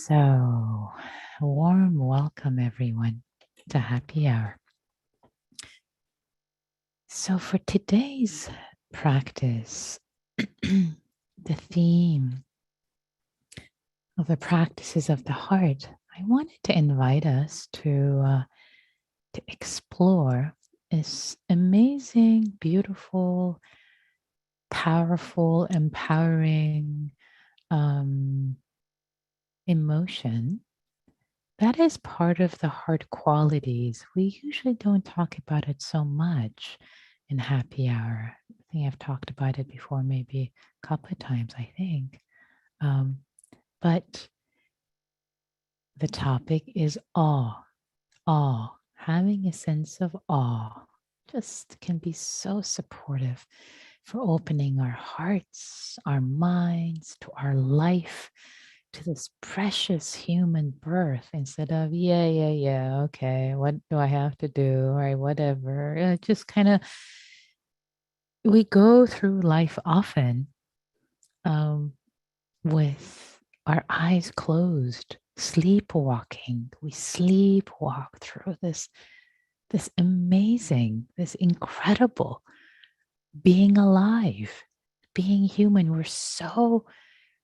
So, a warm welcome, everyone, to Happy Hour. So, for today's practice, the theme of the practices of the heart, I wanted to invite us to explore this amazing, beautiful, powerful, empowering emotion that is part of the heart qualities. We usually don't talk about it so much in Happy Hour. I think I've talked about it before, maybe a couple of times, I think. But the topic is awe. Awe. Having a sense of awe just can be so supportive for opening our hearts, our minds to our life, to this precious human birth instead of, yeah, okay, what do I have to do? Or whatever. Just kind of, we go through life often with our eyes closed, sleepwalking. We sleepwalk through this amazing, this incredible being alive, being human. We're so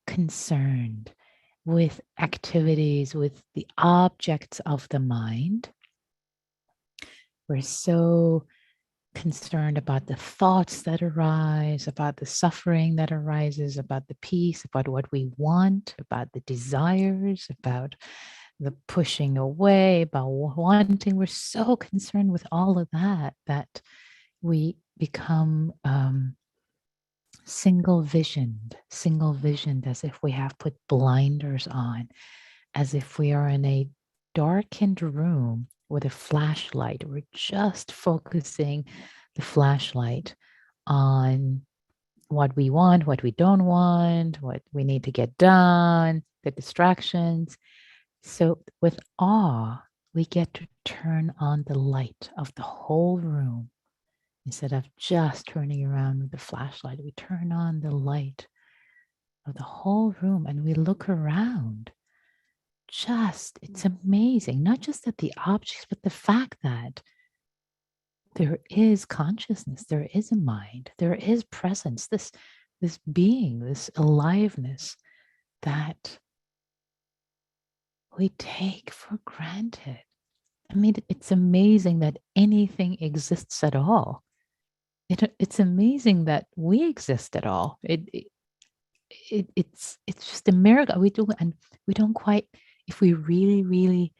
concerned with activities, with the objects of the mind. We're so concerned about the thoughts that arise, about the suffering that arises, about the peace, about what we want, about the desires, about the pushing away, about wanting. We're so concerned with all of that we become single visioned, as if we have put blinders on, as if we are in a darkened room with a flashlight. We're just focusing the flashlight on what we want, what we don't want, what we need to get done, the distractions. So with awe, we get to turn on the light of the whole room. Instead of just turning around with the flashlight, we turn on the light of the whole room and we look around. It's amazing. Not just at the objects, but the fact that there is consciousness, there is a mind, there is presence, this being, this aliveness that we take for granted. I mean, it's amazing that anything exists at all. It's amazing that we exist at all. It's just a miracle. We don't quite, if we really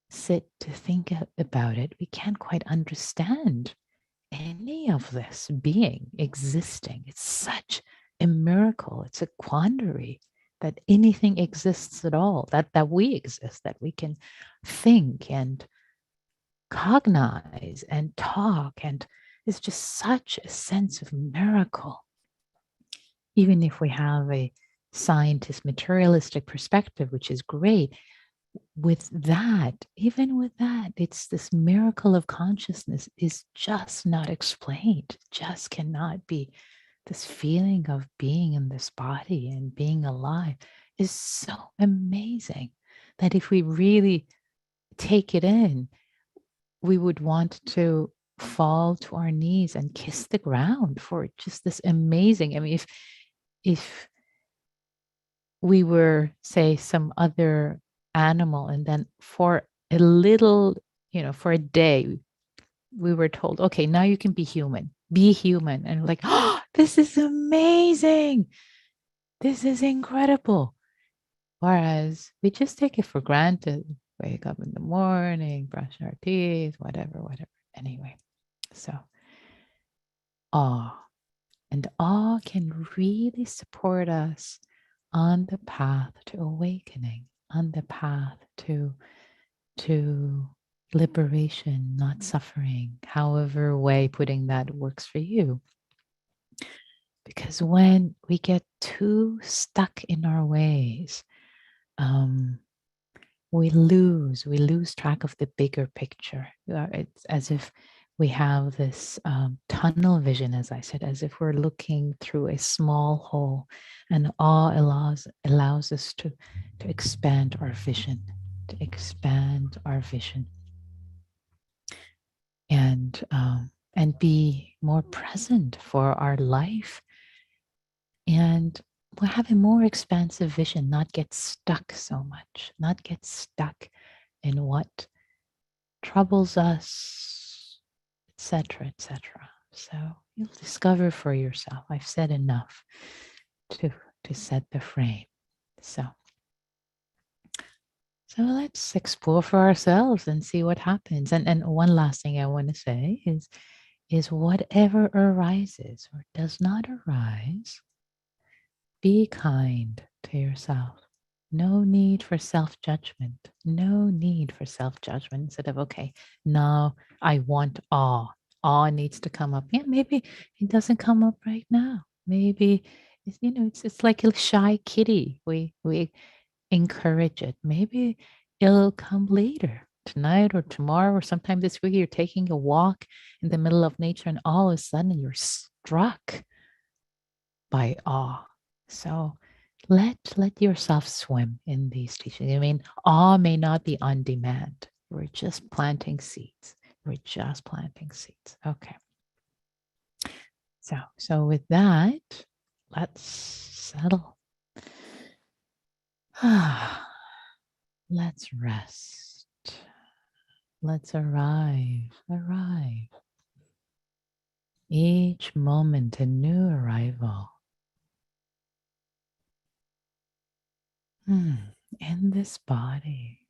sit to think about it, we can't quite understand any of this being existing. It's such a miracle. It's a quandary that anything exists at all, that we exist, that we can think and cognize and talk, and it's just such a sense of miracle. Even if we have a scientist materialistic perspective, which is great, even with that, it's this miracle of consciousness is just not explained, just cannot be. This feeling of being in this body and being alive is so amazing that if we really take it in, we would want to fall to our knees and kiss the ground for just this amazing. I mean, if we were, say, some other animal, and then for a little, for a day, we were told, okay, now you can be human, and we're like, oh, this is amazing, this is incredible. Whereas we just take it for granted, wake up in the morning, brush our teeth, whatever. Anyway, so awe. And awe can really support us on the path to awakening, on the path to liberation, not suffering, however way putting that works for you. Because when we get too stuck in our ways, we lose track of the bigger picture. It's as if we have this tunnel vision, as I said, as if we're looking through a small hole, and awe allows us to expand our vision, to expand our vision, and be more present for our life, and we'll have a more expansive vision, not get stuck so much, not get stuck in what troubles us, etc., etc. So you'll discover for yourself. I've said enough to set the frame. So let's explore for ourselves and see what happens. And one last thing I want to say is whatever arises or does not arise, be kind to yourself. No need for self-judgment. No need for self-judgment. Instead of, okay, now I want awe. Awe needs to come up. Yeah, maybe it doesn't come up right now. Maybe it's like a shy kitty. We encourage it. Maybe it'll come later, tonight or tomorrow or sometime this week. You're taking a walk in the middle of nature, and all of a sudden you're struck by awe. So let yourself swim in these teachings. I mean, awe may not be on demand. We're just planting seeds. We're just planting seeds. Okay. So with that, let's settle. Let's rest. Let's arrive. Each moment a new arrival. In this body.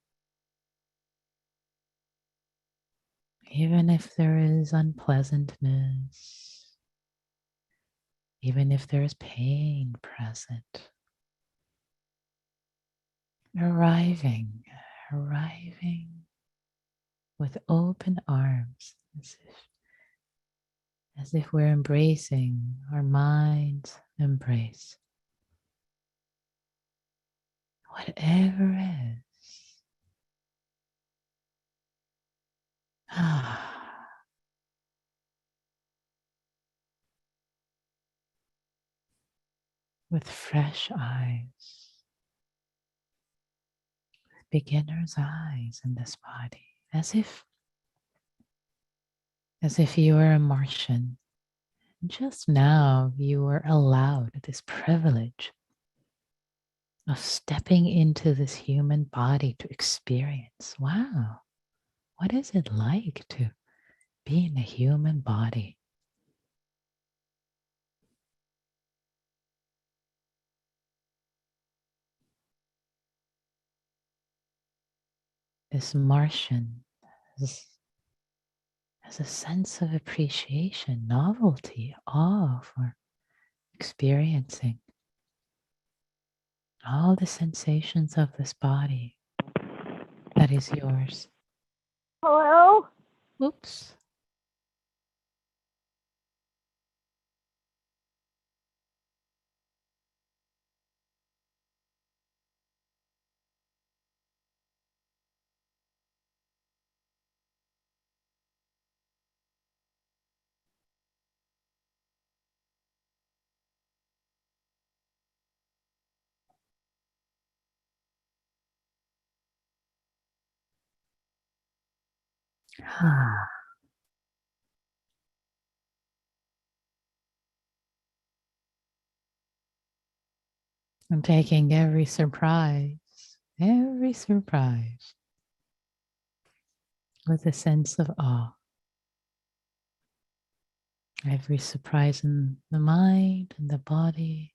Even if there is unpleasantness, even if there is pain present, arriving with open arms, as if we're embracing our mind's embrace. Whatever is. With fresh eyes, with beginner's eyes in this body, as if you were a Martian. Just now you were allowed this privilege of stepping into this human body to experience. Wow, what is it like to be in a human body? This Martian has a sense of appreciation, novelty, awe for experiencing all the sensations of this body that is yours. Hello? Oops. I'm taking every surprise with a sense of awe. Every surprise in the mind and the body.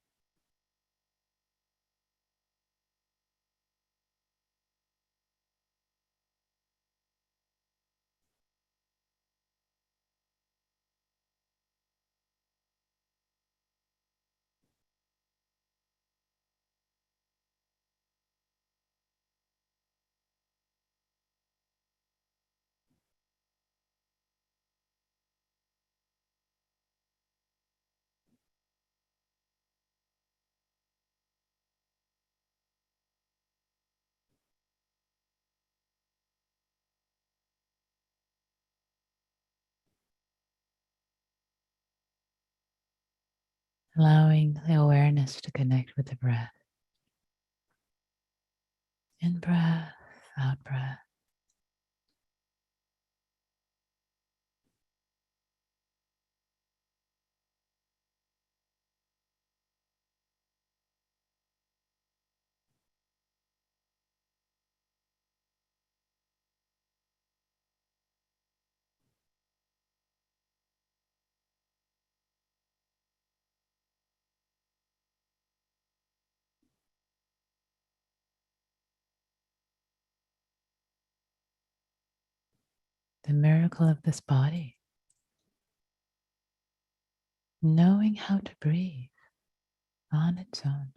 allowing the awareness to connect with the breath. In breath, out breath. The miracle of this body, knowing how to breathe on its own.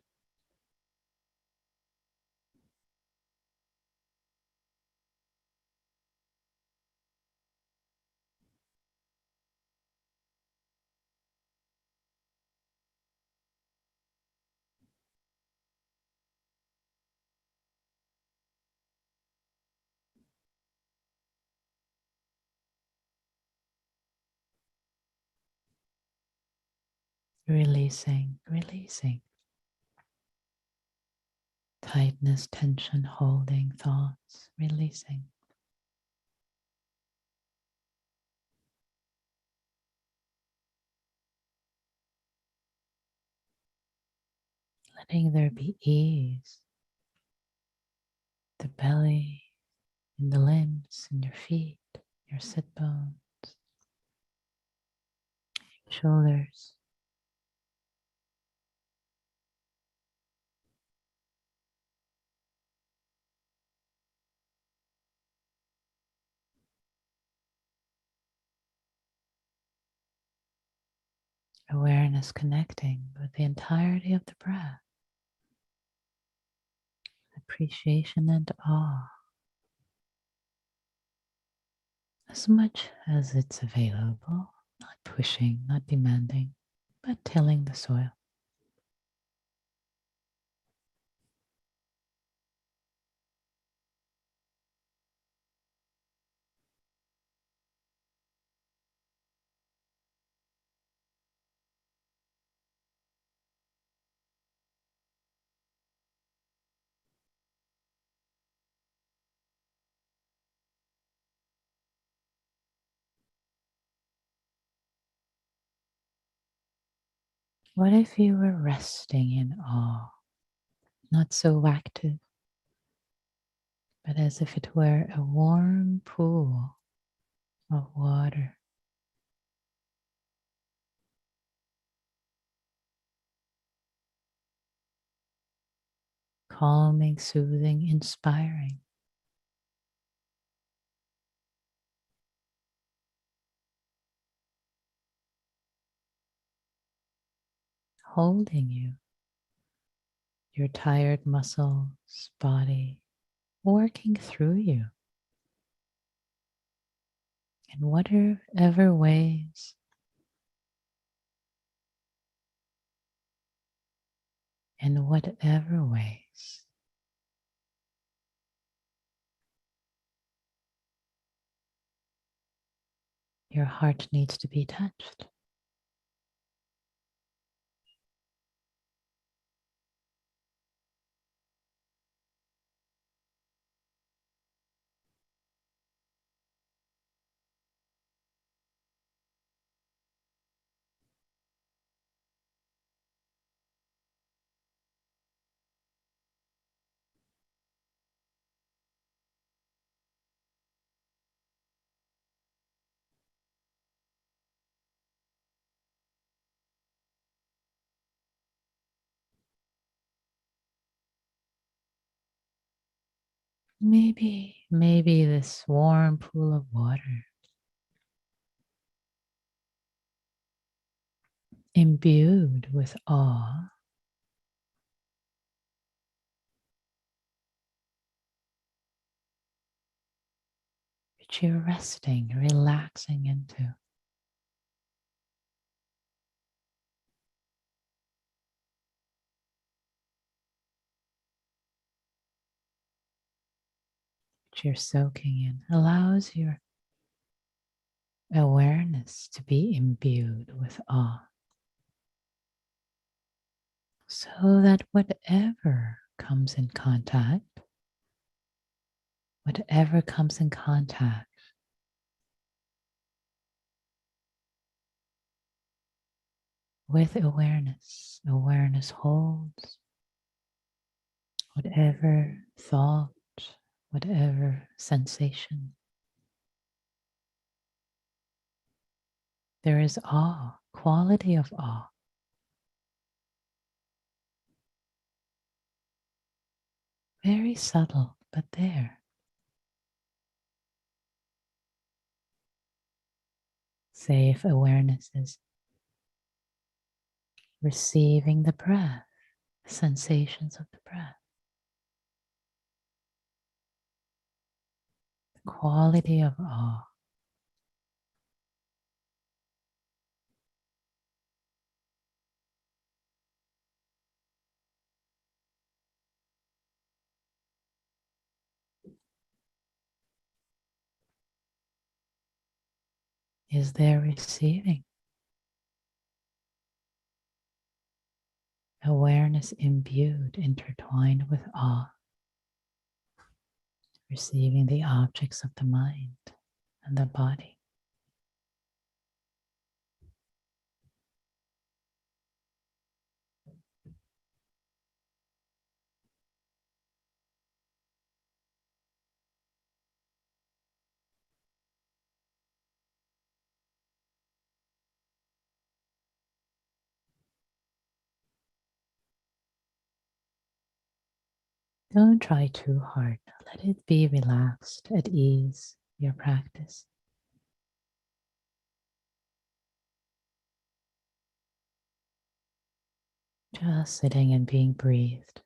Releasing, releasing. Tightness, tension, holding thoughts, releasing. Letting there be ease. The belly, in the limbs, in your feet, your sit bones, shoulders. Awareness connecting with the entirety of the breath. Appreciation and awe. As much as it's available, not pushing, not demanding, but tilling the soil. What if you were resting in awe, not so active, but as if it were a warm pool of water, calming, soothing, inspiring, holding you, your tired muscles, body, working through you in whatever ways, in whatever ways. Your heart needs to be touched. Maybe this warm pool of water, imbued with awe, which you're resting, relaxing into. Which you're soaking in, allows your awareness to be imbued with awe. so that whatever comes in contact with awareness, awareness holds whatever thought, whatever sensation. There is awe, quality of awe. Very subtle, but there. Say if awareness is receiving the breath, sensations of the breath, the quality of awe is there receiving. Awareness imbued, intertwined with awe, receiving the objects of the mind and the body. Don't try too hard. Let it be relaxed, at ease, your practice. Just sitting and being breathed.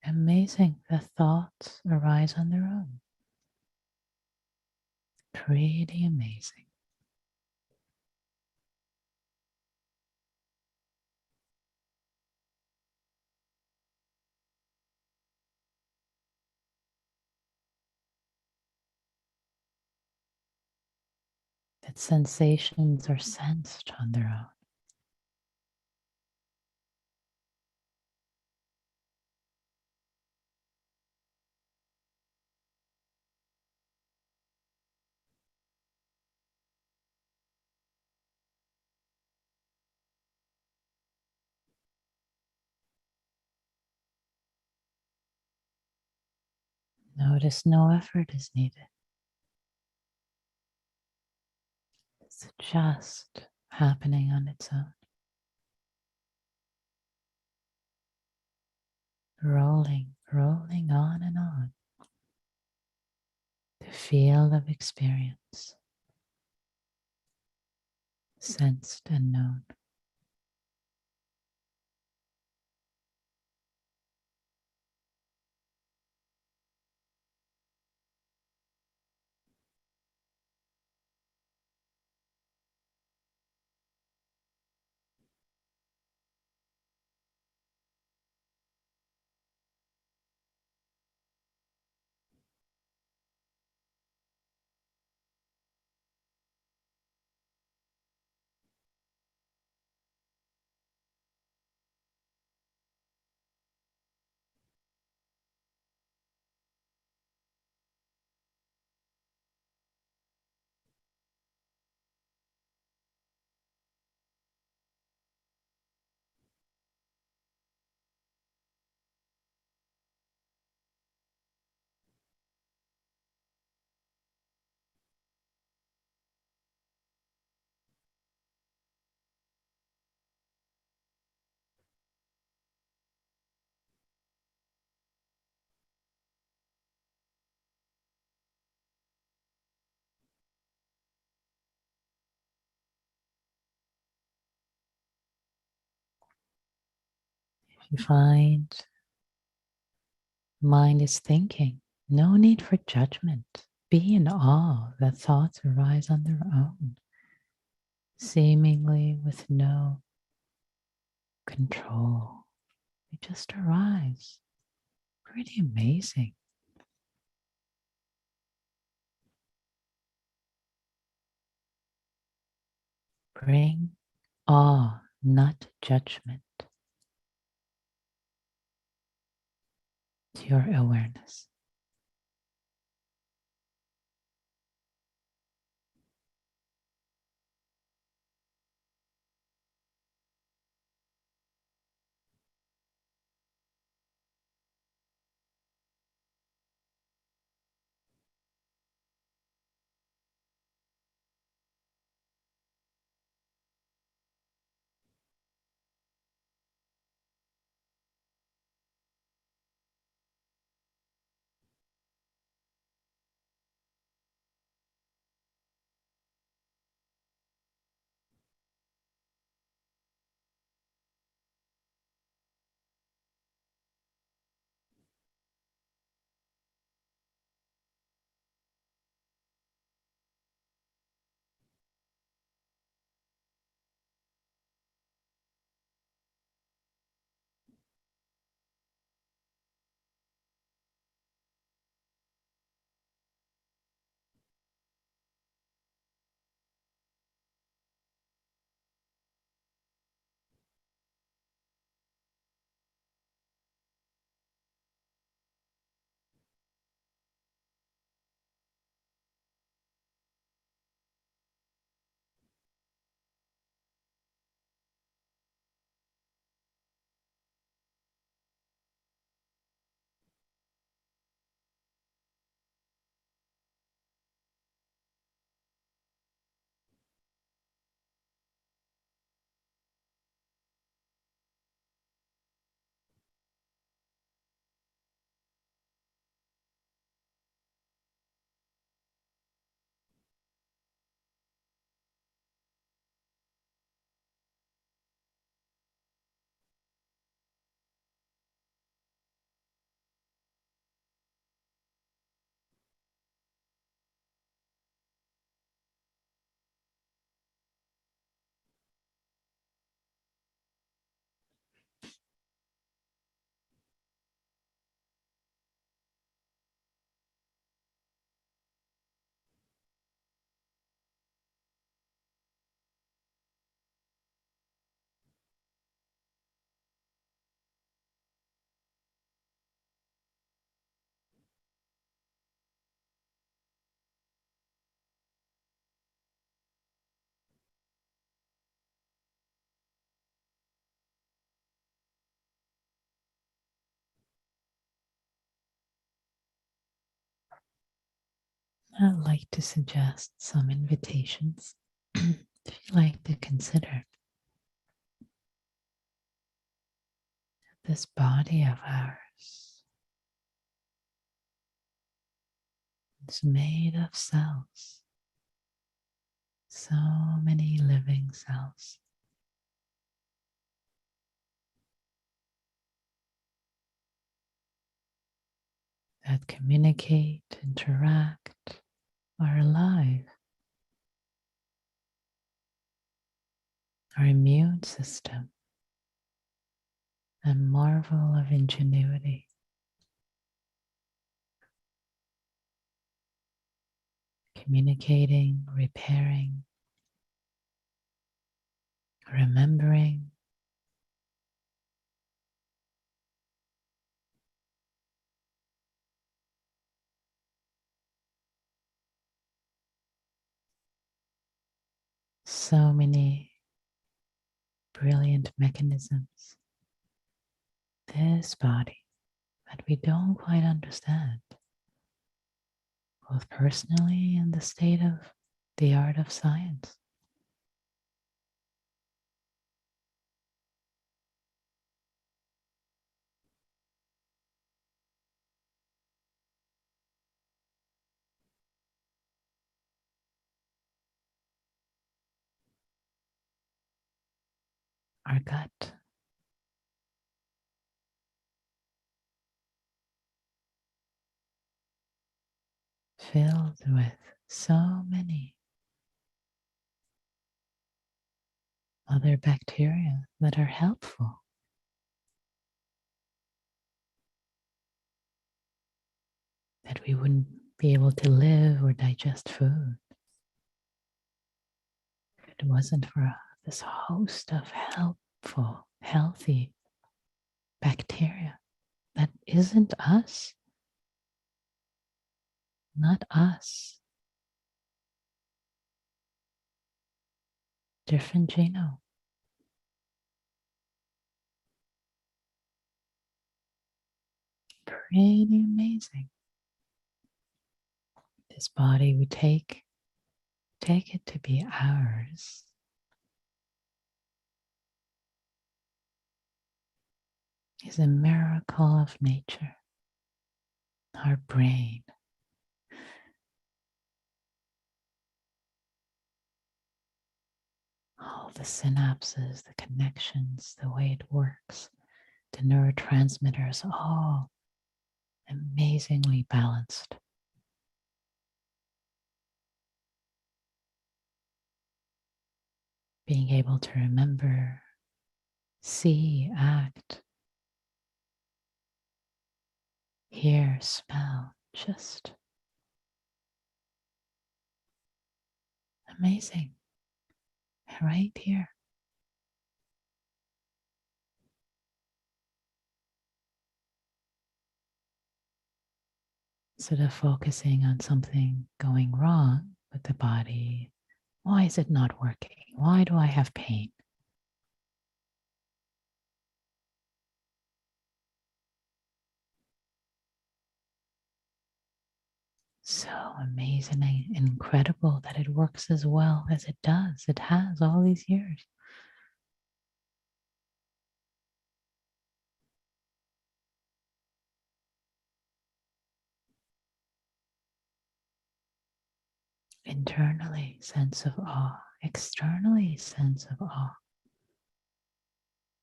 Amazing, the thoughts arise on their own. Pretty amazing. That sensations are sensed on their own. Notice no effort is needed. It's just happening on its own. Rolling, rolling on. The field of experience, sensed and known. You find mind is thinking. No need for judgment. Be in awe that thoughts arise on their own, seemingly with no control. They just arise. Pretty amazing. Bring awe, not judgment, to your awareness. I'd like to suggest some invitations if you'd like to consider this body of ours. It's made of cells, so many living cells that communicate, interact, are alive. Our immune system, a marvel of ingenuity, communicating, repairing, remembering, so many brilliant mechanisms. This body that we don't quite understand, both personally and the state of the art of science. Our gut, filled with so many other bacteria that are helpful, that we wouldn't be able to live or digest food if it wasn't for this host of helpful, healthy bacteria that isn't us, not us, different genome. Pretty amazing. This body we take it to be ours is a miracle of nature. Our brain, all the synapses, the connections, the way it works, the neurotransmitters, all amazingly balanced. Being able to remember, see, act, hear, smell, just amazing. Right here. Instead of focusing on something going wrong with the body, why is it not working? Why do I have pain? So amazing and incredible that it works as well as it does. It has all these years. Internally, sense of awe. Externally, sense of awe.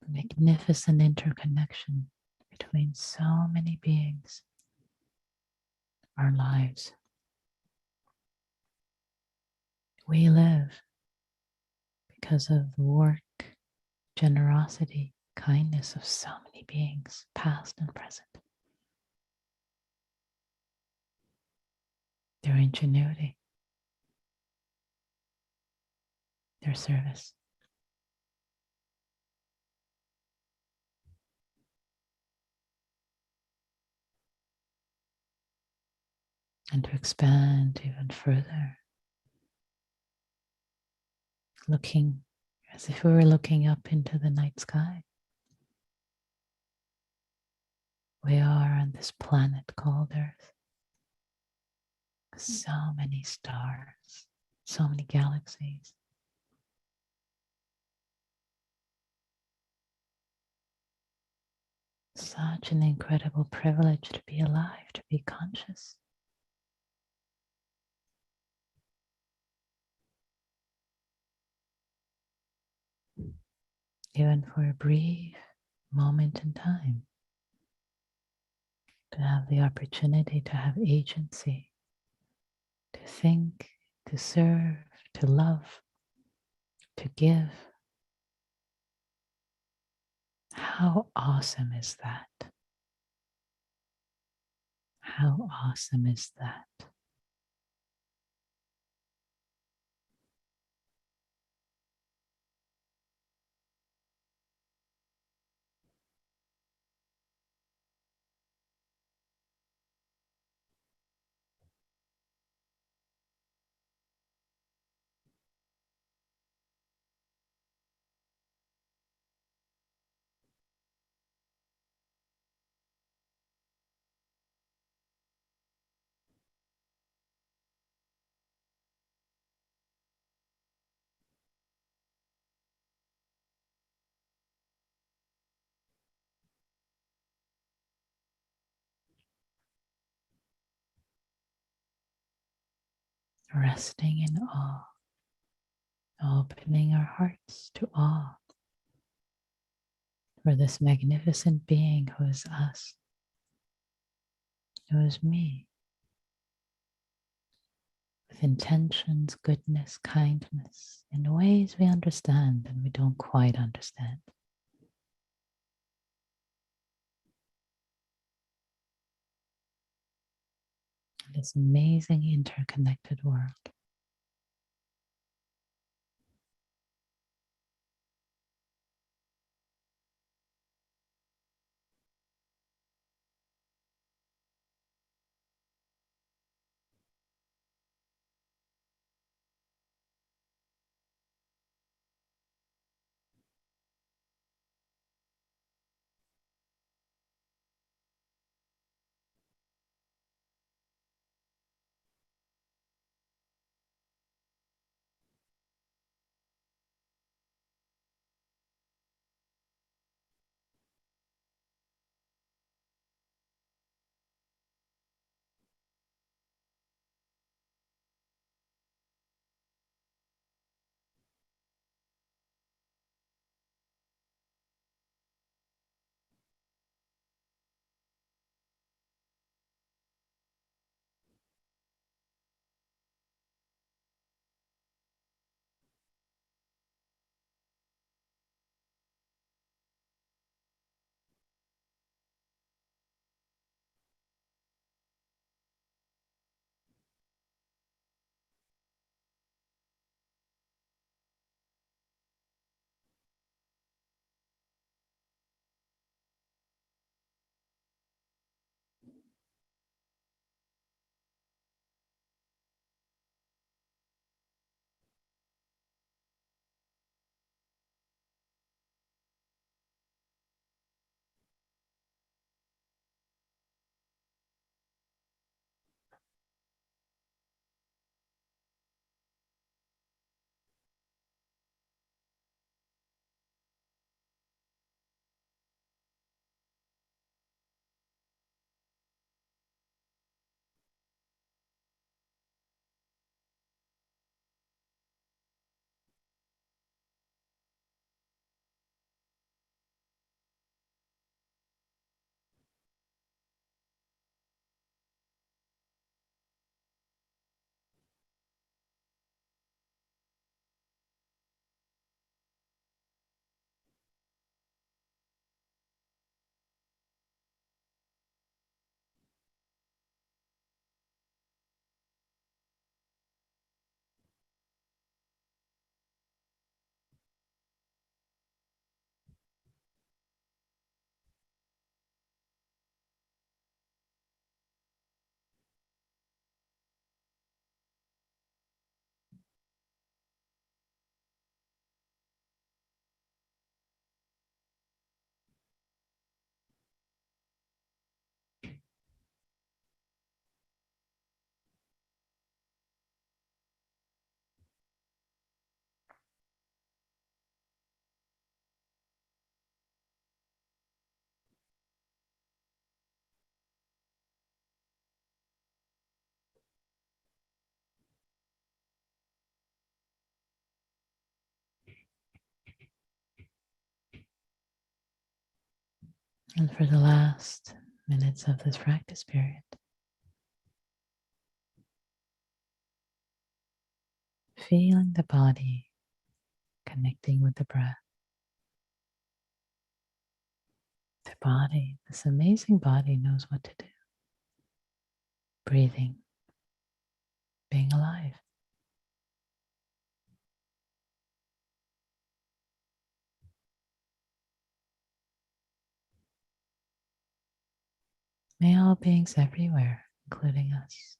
Magnificent interconnection between so many beings, our lives. We live because of the work, generosity, kindness of so many beings, past and present. Their ingenuity, their service. And to expand even further, looking as if we were looking up into the night sky. We are on this planet called Earth. So many stars, so many galaxies. Such an incredible privilege to be alive, to be conscious. Even for a brief moment in time, to have the opportunity to have agency, to think, to serve, to love, to give. How awesome is that? How awesome is that? Resting in awe, opening our hearts to awe for this magnificent being who is us, who is me, with intentions, goodness, kindness, in ways we understand and we don't quite understand. This amazing interconnected world. And for the last minutes of this practice period, feeling the body connecting with the breath. The body, this amazing body, knows what to do. Breathing, being alive. May all beings everywhere, including us,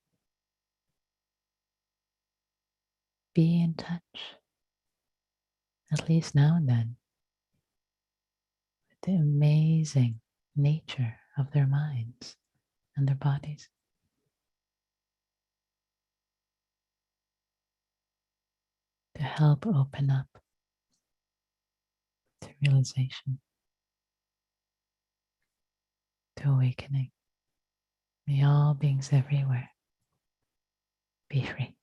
be in touch, at least now and then, with the amazing nature of their minds and their bodies. To help open up to realization, to awakening. May all beings everywhere be free.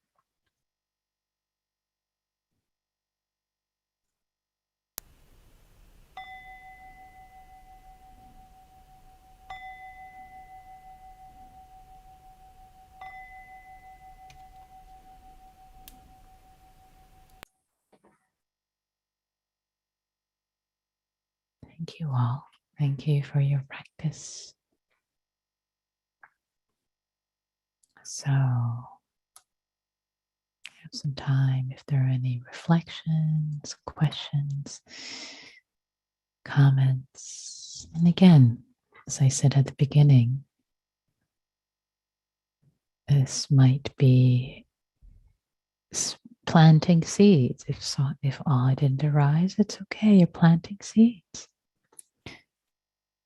Thank you all. Thank you for your practice. So, have some time if there are any reflections, questions, comments. And again, as I said at the beginning, this might be planting seeds. If awe didn't arise, it's okay. You're planting seeds.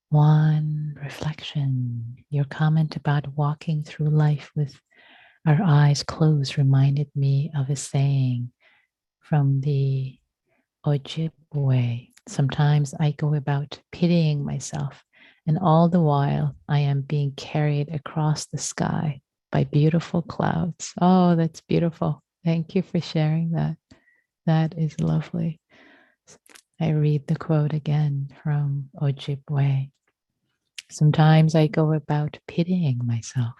One reflection. Your comment about walking through life with our eyes closed reminded me of a saying from the Ojibwe. Sometimes I go about pitying myself, and all the while I am being carried across the sky by beautiful clouds. Oh, that's beautiful. Thank you for sharing that. That is lovely. I read the quote again from Ojibwe. Sometimes I go about pitying myself,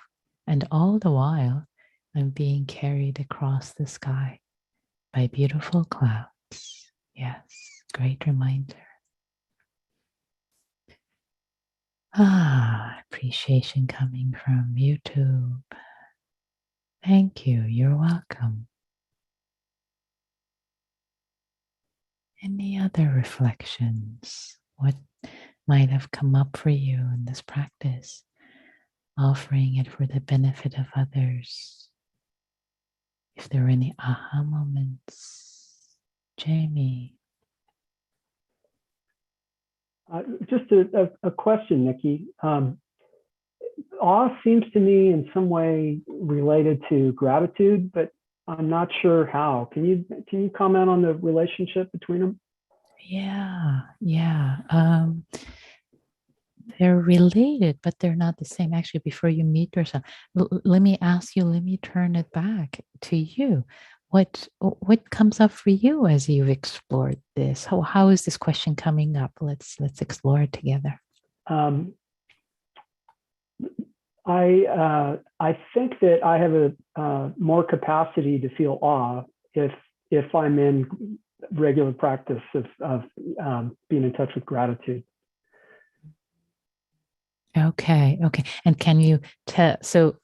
and all the while I'm being carried across the sky by beautiful clouds. Yes, great reminder. Appreciation coming from YouTube. Thank you. You're welcome. Any other reflections? What might have come up for you in this practice? Offering it for the benefit of others. If there are any aha moments, Jamie. Just a question, Nikki. Awe seems to me in some way related to gratitude, but I'm not sure how. Can you comment on the relationship between them? Yeah. They're related, but they're not the same. Actually, before you meet yourself, let me ask you. Let me turn it back to you. What comes up for you as you've explored this? How is this question coming up? Let's explore it together. I think that I have a more capacity to feel awe if I'm in regular practice of being in touch with gratitude. Okay. And can you tell? So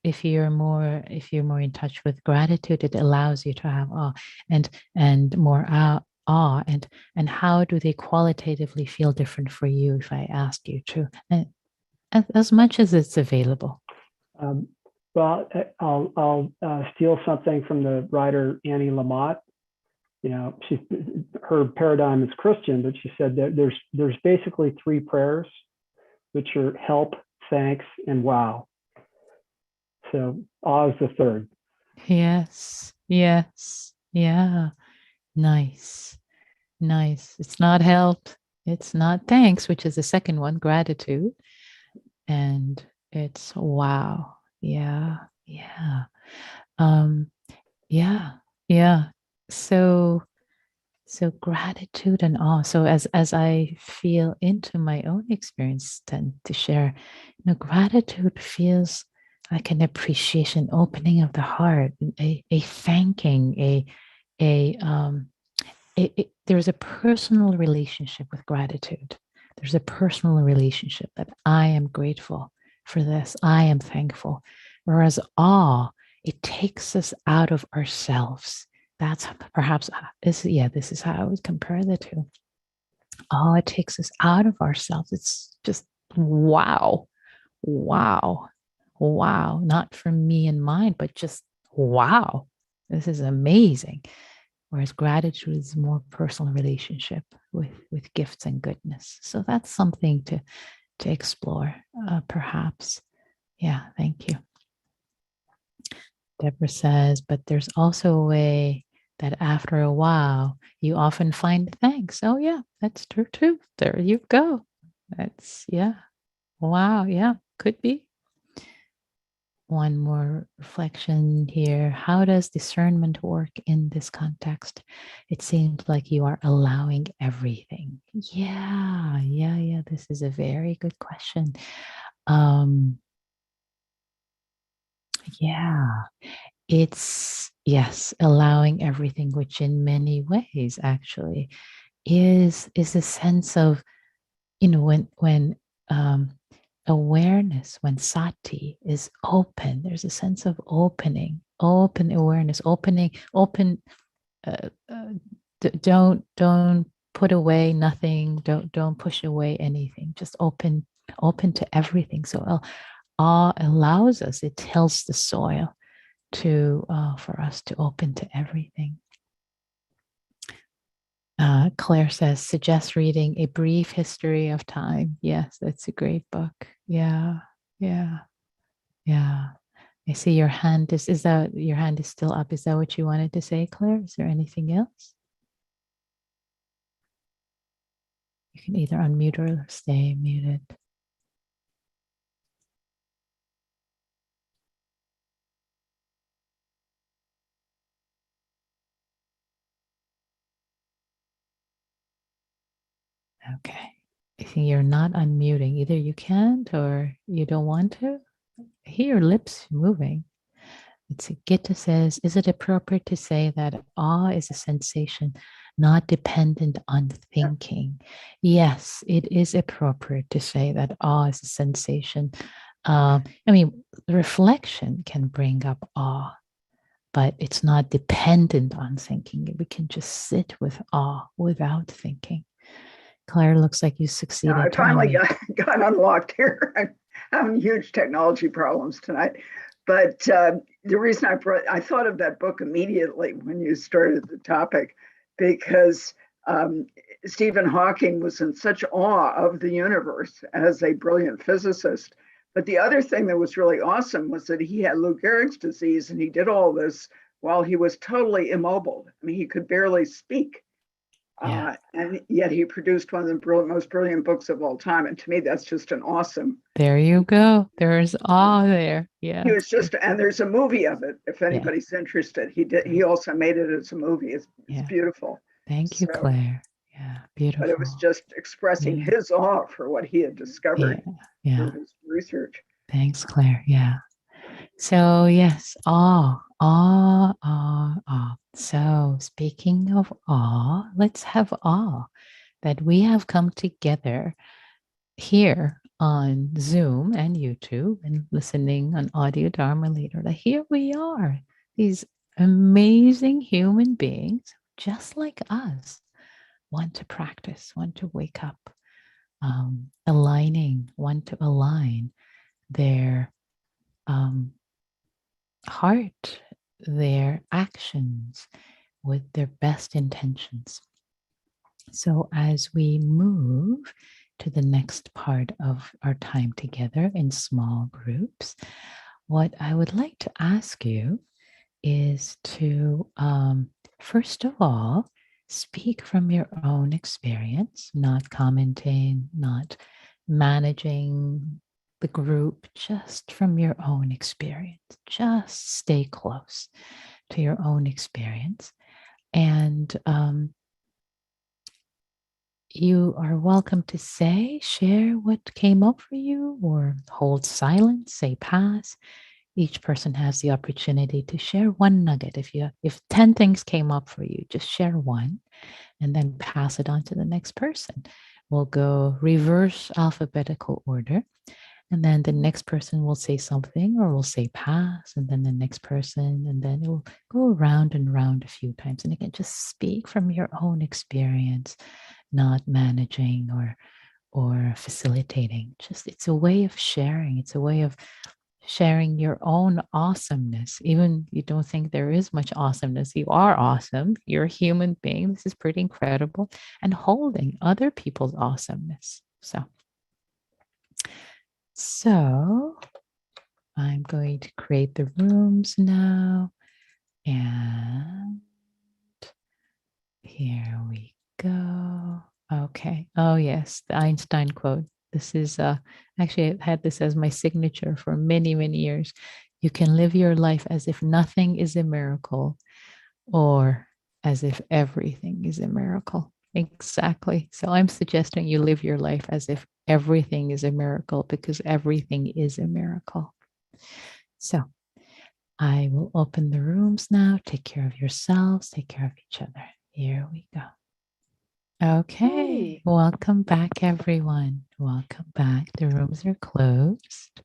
if you're more in touch with gratitude, it allows you to have awe and more awe and how do they qualitatively feel different for you? If I ask you to, and as much as it's available. Well, I'll steal something from the writer Annie Lamott. You know, her paradigm is Christian, but she said that there's basically three prayers, which are help, thanks, and wow. So awe is the third. Yes. Yeah. Nice. It's not help. It's not thanks, which is the second one, gratitude. And it's wow. Yeah. Um, yeah. Yeah. So gratitude and awe. So as I feel into my own experience tend to share, gratitude feels like an appreciation, opening of the heart, a thanking, there's a personal relationship with gratitude. There's a personal relationship that I am grateful for this. I am thankful. Whereas awe, it takes us out of ourselves. That's perhaps this is how I would compare the two. Oh, it takes us out of ourselves. It's just wow, wow, wow. Not for me and mine, but just wow. This is amazing. Whereas gratitude is more personal relationship with gifts and goodness. So that's something to explore, perhaps. Yeah, thank you. Deborah says, but there's also a way that after a while you often find thanks. Oh yeah, that's true too. There you go. That's yeah. Wow, yeah, could be. One more reflection here. How does discernment work in this context? It seems like you are allowing everything. Yeah. This is a very good question. Yeah, it's yes, allowing everything, which in many ways actually is a sense of when um, awareness, when sati is open, there's a sense of opening, open awareness, opening, open. Uh, uh, don't put away nothing. Don't push away anything. Just open to everything. So awe allows us. It tills the soil to for us to open to everything. Claire says, suggest reading A Brief History of Time. Yes, that's a great book. Yeah, yeah, yeah. I see your hand is that your hand is still up. Is that what you wanted to say, Claire? Is there anything else? You can either unmute or stay muted. Okay. I think you're not unmuting. Either you can't or you don't want to. I hear your lips moving. Let's see. Gitta says, is it appropriate to say that awe is a sensation not dependent on thinking? Yes, it is appropriate to say that awe is a sensation. I mean, reflection can bring up awe, but it's not dependent on thinking. We can just sit with awe without thinking. Claire, looks like you Yeah, I succeeded to finally unmute. got unlocked here. I'm having huge technology problems tonight. But the reason I thought of that book immediately when you started the topic, because Stephen Hawking was in such awe of the universe as a brilliant physicist. But the other thing that was really awesome was that he had Lou Gehrig's disease, and he did all this while he was totally immobile. I mean, he could barely speak. Yeah. And yet he produced one of the most brilliant books of all time. And to me, that's just an awesome. There you go. There's awe there. He Yeah. was just, and there's a movie of it if Yeah. anybody's interested. He also made it as a movie. It's Yeah. beautiful. Thank you, So, Claire. Yeah. but it was Beautiful. just expressing Yeah. his awe for what he had Yeah. discovered Yeah. through his research. Thanks, Claire. Yeah. So, yes, awe, awe, awe, awe. So, speaking of awe, let's have awe that we have come together here on Zoom and YouTube and listening on Audio Dharma later. That here we are, these amazing human beings, just like us, want to practice, want to wake up, aligning, want to align their um, heart, their actions with their best intentions. So, as we move to the next part of our time together in small groups, what I would like to ask you is to, first of all, speak from your own experience, not commenting, not managing the group, just from your own experience. Just stay close to your own experience. And you are welcome to share what came up for you, or hold silence, say pass. Each person has the opportunity to share one nugget. If 10 things came up for you, just share one and then pass it on to the next person. We'll go reverse alphabetical order. And then the next person will say something or will say pass, and then the next person, and then it will go around and round a few times. And again, just speak from your own experience, not managing or facilitating. Just it's a way of sharing. It's a way of sharing your own awesomeness. Even you don't think there is much awesomeness, you are awesome. You're a human being. This is pretty incredible. And holding other people's awesomeness. So I'm going to create the rooms now. And here we go. Okay. Oh, yes, the Einstein quote. This is actually, I've had this as my signature for many, many years. You can live your life as if nothing is a miracle, or as if everything is a miracle. Exactly. So I'm suggesting you live your life as if everything is a miracle, because everything is a miracle. So I will open the rooms now. Take care of yourselves, take care of each other. Here we go. Okay, welcome back, everyone. Welcome back. The rooms are closed,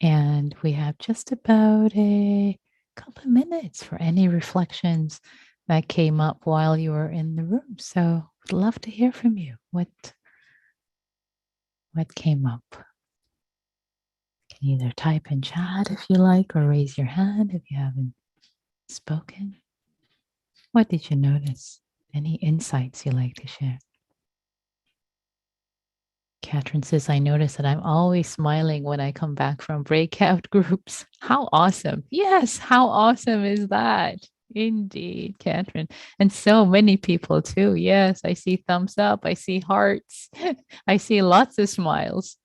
and we have just about a couple of minutes for any reflections that came up while you were in the room. So, would love to hear from you. What came up? You can either type in chat if you like, or raise your hand if you haven't spoken. What did you notice? Any insights you like to share? Catherine says, I notice that I'm always smiling when I come back from breakout groups. How awesome. Yes, how awesome is that? Indeed, Catherine. And so many people too. Yes, I see thumbs up. I see hearts. I see lots of smiles.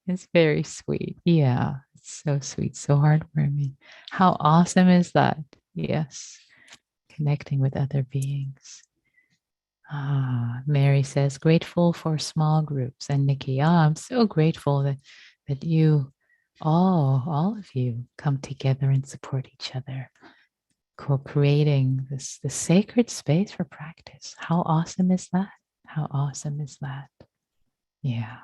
It's very sweet. Yeah, it's so sweet, so heartwarming. How awesome is that? Yes, connecting with other beings. Mary says, grateful for small groups. And Nikki, I'm so grateful that you, all of you, come together and support each other, co-creating this sacred space for practice. How awesome is that? How awesome is that? Yeah.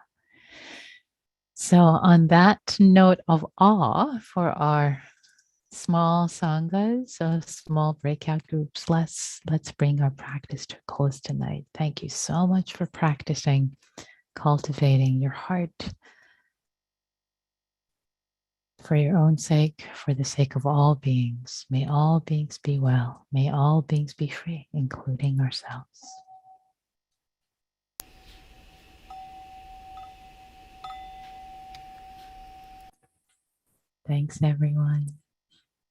So on that note of awe for our small sanghas, so small breakout groups, let's bring our practice to a close tonight. Thank you so much for practicing, cultivating your heart for your own sake, for the sake of all beings. May all beings be well. May all beings be free, including ourselves. Thanks, everyone.